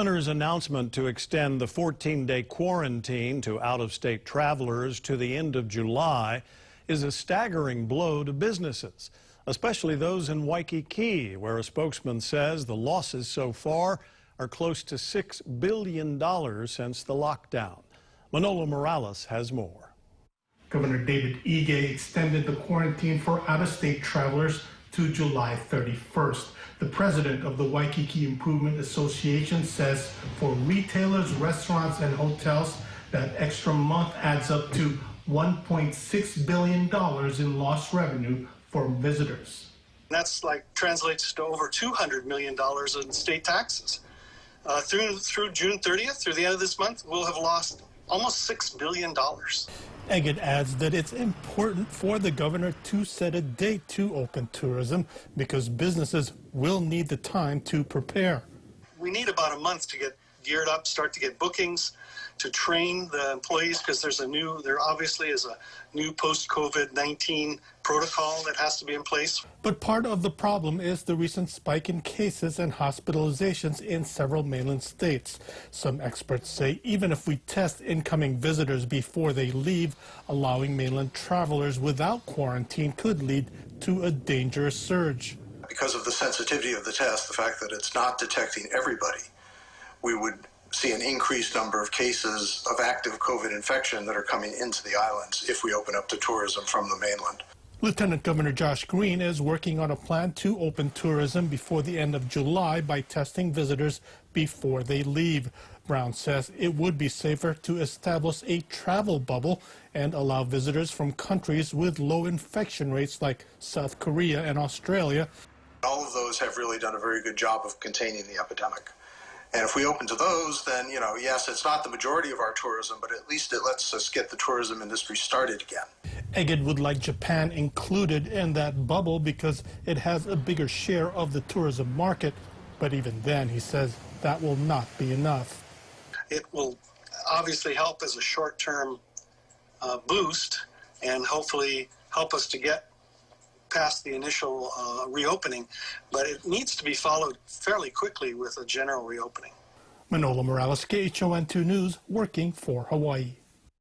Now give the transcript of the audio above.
Governor's announcement to extend the 14-day quarantine to out-of-state travelers to the end of July is a staggering blow to businesses, especially those in Waikiki, where a spokesman says the losses so far are close to $6 billion since the lockdown. Manolo Morales has more. Governor David Ige extended the quarantine for out-of-state travelers to July 31st. The president of the Waikiki Improvement Association says for retailers, restaurants, and hotels, that extra month adds up to $1.6 billion in lost revenue for visitors. That's translates to over $200 million in state taxes. Through June 30th, through the end of this month, we'll have lost almost $6 billion. Eggett adds that it's important for the governor to set a date to open tourism because businesses will need the time to prepare. We need about a month to get geared up, start to get bookings, to train the employees, because there obviously is a new post-COVID-19 protocol that has to be in place. But part of the problem is the recent spike in cases and hospitalizations in several mainland states. Some experts say even if we test incoming visitors before they leave, allowing mainland travelers without quarantine could lead to a dangerous surge. Because of the sensitivity of the test, the fact that it's not detecting everybody, we would see an increased number of cases of active COVID infection that are coming into the islands if we open up to tourism from the mainland. Lieutenant Governor Josh Green is working on a plan to open tourism before the end of July by testing visitors before they leave. Brown says it would be safer to establish a travel bubble and allow visitors from countries with low infection rates like South Korea and Australia. All of those have really done a very good job of containing the epidemic. And if we open to those, then, yes, it's not the majority of our tourism, but at least it lets us get the tourism industry started again. Eggett would like Japan included in that bubble because it has a bigger share of the tourism market. But even then, he says that will not be enough. It will obviously help as a short-term boost and hopefully help us to get past the initial reopening, but it needs to be followed fairly quickly with a general reopening. Manolo Morales, KHON2 News, working for Hawaii.